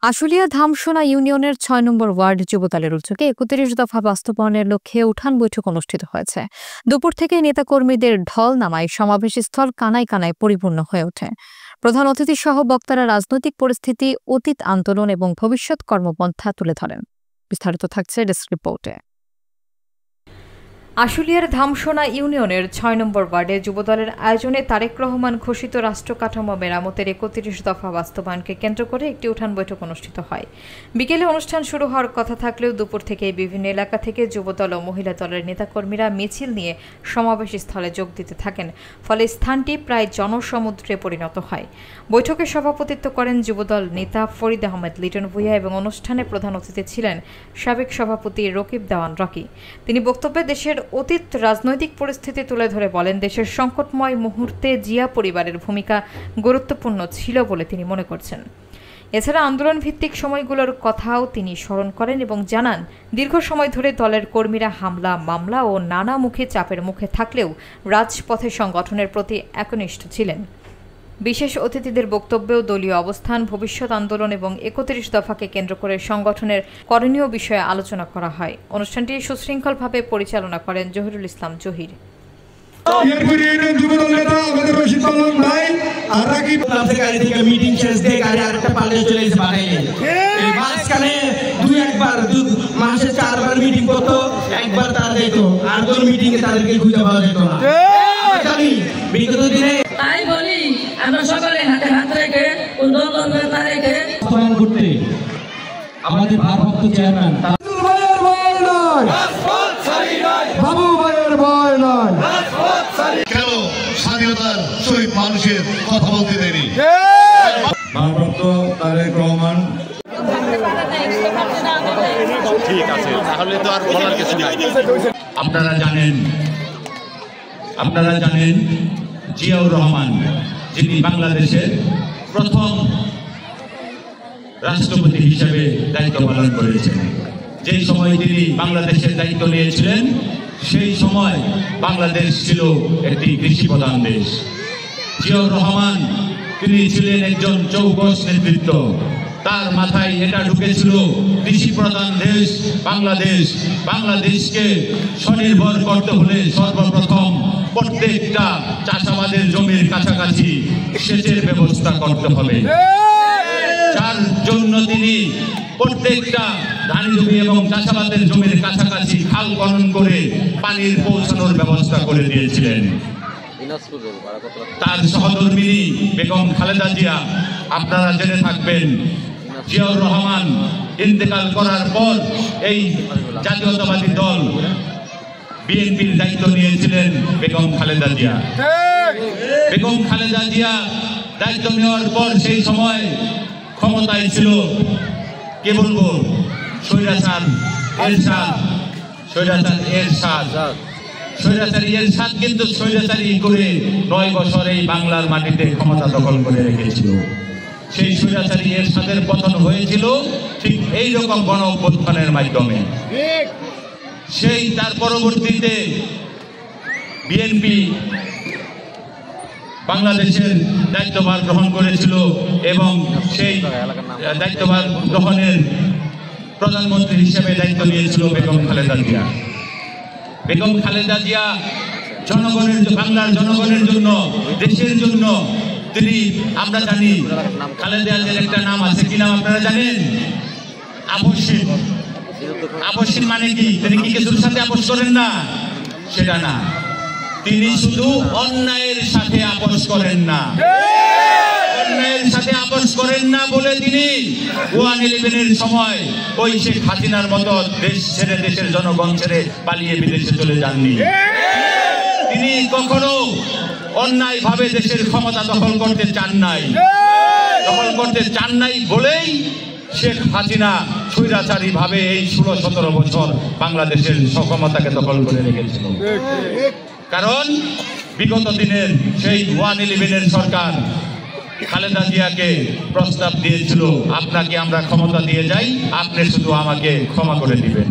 আশুলিয়া ধামসোনা ইউনিয়নের ৬ নম্বর ওয়ার্ড যুবদলের উদ্যোগে ৩১ দফা বাস্তবায়নের লক্ষ্যে উঠান বৈঠক অনুষ্ঠিত হয়েছে। দুপুর থেকে নেতাকর্মীদের ঢল নামায় সমাবেশস্থল কানায় কানায় পরিপূর্ণ হয়ে ওঠে। প্রধান অতিথি সহ বক্তারা রাজনৈতিক পরিস্থিতি, অতীত আন্দোলন এবং ভবিষ্যৎ কর্মপন্থা তুলে ধরেন। বিস্তারিত থাকছে ডেস্ক রিপোর্টে। আশুলিয়ার ধামসোনা ইউনিয়নের ৬ নম্বর ওয়ার্ডে যুবদলের আয়োজনে তারেক রহমান ঘোষিত রাষ্ট্র কাঠামো মেরামতের ৩১ দফা বাস্তবায়নকে কেন্দ্র করে একটি উঠান বৈঠক অনুষ্ঠিত হয়। বিকেলে অনুষ্ঠান শুরু হওয়ার কথা থাকলেও দুপুর থেকে বিভিন্ন এলাকা থেকে যুবদল ও মহিলা দলের নেতাকর্মীরা মিছিল নিয়ে সমাবেশ স্থলে যোগ দিতে থাকেন, ফলে স্থানটি প্রায় জনসমুদ্রে পরিণত হয়। বৈঠকে সভাপতিত্ব করেন যুবদল নেতা ফরিদ আহমেদ লিটন ভূঁইয়া এবং অনুষ্ঠানে প্রধান অতিথি ছিলেন সাবেক সভাপতি রকিব দেওয়ান রকি। তিনি বক্তব্যে দেশের অতীত রাজনৈতিক পরিস্থিতি তুলে ধরে বলেন, দেশের সংকটময় মুহূর্তে জিয়া পরিবারের ভূমিকা গুরুত্বপূর্ণ ছিল বলে তিনি মনে করছেন। এছাড়া আন্দোলন ভিত্তিক সময়গুলোর কথাও তিনি স্মরণ করেন এবং জানান, দীর্ঘ সময় ধরে দলের কর্মীরা হামলা, মামলা ও নানামুখী চাপের মুখে থাকলেও রাজপথে সংগঠনের প্রতি একনিষ্ঠ ছিলেন। বিশেষ অতিথিদের বক্তব্যেও দলীয় অবস্থান, ভবিষ্যৎ আন্দোলন এবং ৩১ দফাকে কেন্দ্র করে সংগঠনের করণীয় বিষয়ে আলোচনা করা হয়। অনুষ্ঠানটি সুশৃঙ্খলভাবে পরিচালনা করেন জহিরুল ইসলাম জহির। আমরা সকলে হাতে হাত রেখে করতে আমাদের ভারপ্রাপ্ত চেয়ারম্যান বাবু ভাইয়ের ভয় নয়, কেন স্বাধীনতার শহীদ মানুষের কথা বলতে দেরি। ভারপ্রাপ্ত তারেক রহমান ঠিক আছে, তাহলে তো আর বলার কিছু নাই। আপনারা জানেন জিয়াউর রহমান যিনি বাংলাদেশের প্রথম রাষ্ট্রপতি হিসেবে দায়িত্ব পালন করেছেন। যেই সময় তিনি বাংলাদেশের দায়িত্ব নিয়েছিলেন সেই সময় বাংলাদেশ ছিল একটি কৃষি প্রধান দেশ। জিয়াউর রহমান তিনি ছিলেন একজন চৌকস নেতৃত্ব। তার মাথায় এটা ঢুকেছিল কৃষি প্রধান দেশ বাংলাদেশকে স্বনির্ভর করতে হলে সর্বপ্রথম প্রত্যেকটা চাষাবাদের জমির কাছাকাছি সেচের ব্যবস্থা করতে হবে, যার জন্য তিনি প্রত্যেকটা ধান জমি এবং চাষাবাদের জমির কাছাকাছি খাল খনন করে পানির পৌঁছানোর ব্যবস্থা করে দিয়েছিলেন। তার সহধর্মিনী বেগম খালেদা জিয়া, আপনারা জেনে থাকবেন, জিয়াউর রহমান ইন্তেকাল করার পর এই জাতীয়তাবাদী দল বিএনপির দায়িত্ব নিয়েছিলেন বেগম খালেদা জিয়া। বেগম খালেদা জিয়া দায়িত্ব নেওয়ার পর সেই সময় ক্ষমতায় ছিল কে বলবো, স্বৈরাচার এরশাদ কিন্তু স্বৈরাচারী করে ৯ বছর এই বাংলার মাটিতে ক্ষমতা দখল করে রেখেছিল। সেই স্বৈরাচারী এরশাদের পতন হয়েছিল ঠিক এইরকম গণ অভ্যুত্থানের মাধ্যমে। সেই তার পরবর্তীতে বিএনপি বাংলাদেশের দায়িত্বভার গ্রহণ করেছিল এবং সেই দায়িত্বভার গ্রহণের প্রধানমন্ত্রী হিসেবে দায়িত্ব নিয়েছিল বেগম খালেদা জিয়া। বেগম খালেদা জিয়া বাংলার জনগণের জন্য, দেশের জন্য তিনি, আমরা জানি খালেদা জিয়ার একটা নাম আছে, কি নাম আপনারা জানেন? আপসহীন মানে কি? তিনি কি কিছুর সাথে আপোষ করেন না? সেটা না, তিনি শুধু অন্যায়ের সাথে আপোষ করেন না। অন্যায়ের সাথে আপোষ করেন না বলে তিনি 1/11-এর সময় ওই শেখ হাসিনার মতো দেশ ছেড়ে, দেশের জনগণ ছেড়ে পালিয়ে বিদেশে চলে যাননি। তিনি কখনো অন্যায় ভাবে দেশের ক্ষমতা দখল করতে চান নাই বলেই শেখ হাসিনা স্বৈরাচারী ভাবে এই 16-17 বছর বাংলাদেশের ক্ষমতাকে দখল করে রেখেছিল। কারণ বিগত দিনের সেই 1/11-এর সরকার খালেদা জিয়াকে প্রস্তাব দিয়েছিল, আপনাকে আমরা ক্ষমতা দিয়ে যাই, আপনি শুধু আমাকে ক্ষমা করে দিবেন।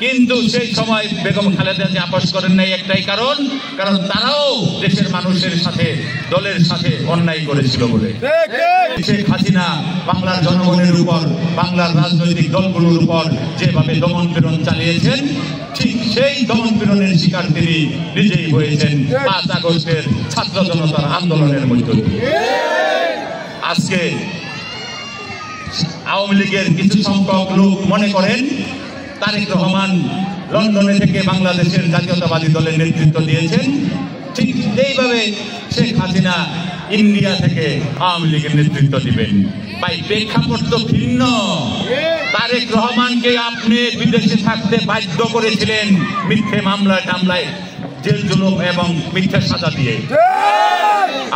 কিন্তু সেই সময় বেগম খালেদা জিয়া আপোষ করেন নাই একটাই কারণ তারাও দেশের মানুষের সাথে দলের সাথে অন্যায় করেছিল বলে। শেখ হাসিনা বাংলার জনগণের উপর বাংলার রাজনৈতিক দলগুলোর উপর যেভাবে দমন পীড়ন চালিয়েছেন, ঠিক সেই দমন পীড়নের শিকার তিনি নিজেই হয়েছেন 5 আগস্টের ছাত্র জনতার আন্দোলনের মধ্য দিয়ে। আজকে আওয়ামী লীগের কিছু সংখ্যক লোক মনে করেন তারেক রহমান লন্ডনে থেকে বাংলাদেশের জাতীয়তাবাদী দলের নেতৃত্ব দিয়েছেন, ঠিক এইভাবে শেখ হাসিনা ইন্ডিয়া থেকে আওয়ামী লীগের নেতৃত্ব দিবেন। ভাই, প্রেক্ষাপট তো ভিন্ন। তারেক রহমানকে আপনি বিদেশে থাকতে বাধ্য করেছিলেন মিথ্যে টামলায় জেল জুলুম এবং মিথ্যা সাজা দিয়ে,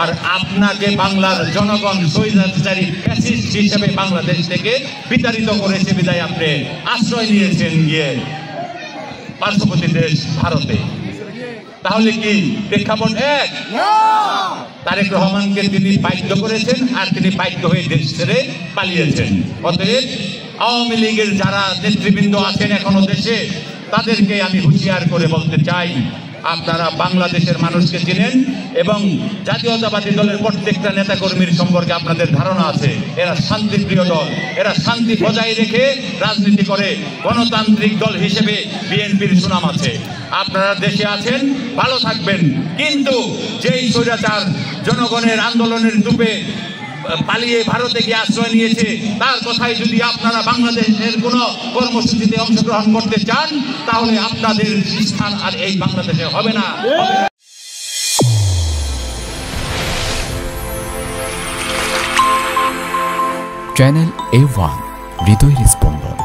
আর আপনাকে বাংলার জনগণ স্বৈরাচারী ফ্যাসিস্ট হিসেবে বাংলাদেশ থেকে বিতাড়িত করেছে বিদায় আপনি আশ্রয় নিয়েছেন গিয়ে পার্শ্ববর্তী দেশ ভারতে। তাহলে কি প্রেক্ষাপট এক? তারেক রহমানকে তিনি বাধ্য করেছেন আর তিনি বাধ্য হয়ে দেশ ছেড়ে পালিয়েছেন। অতএব আওয়ামী লীগের যারা নেতৃবৃন্দ আছেন এখনো দেশে, তাদেরকে আমি হুঁশিয়ার করে বলতে চাই, আপনারা বাংলাদেশের মানুষকে চিনেন এবং জাতীয়তাবাদী দলের প্রত্যেকটা নেতাকর্মীর সম্পর্কে আপনাদের ধারণা আছে। এরা শান্তিপ্রিয় দল, এরা শান্তি বজায় রেখে রাজনীতি করে, গণতান্ত্রিক দল হিসেবে বিএনপির সুনাম আছে। আপনারা দেশে আছেন, ভালো থাকবেন, কিন্তু যেই স্বৈরাচার জনগণের আন্দোলনের রূপে পালিয়ে ভারতে গিয়ে আশ্রয় নিয়েছে, তার কথাই যদি আপনারা বাংলাদেশের কোনো কর্মসূচিতে অংশগ্রহণ করতে চান, তাহলে আপনাদের স্থান আর এই বাংলাদেশে হবে না। চ্যানেল A1 হৃদয়ের স্পন্দন।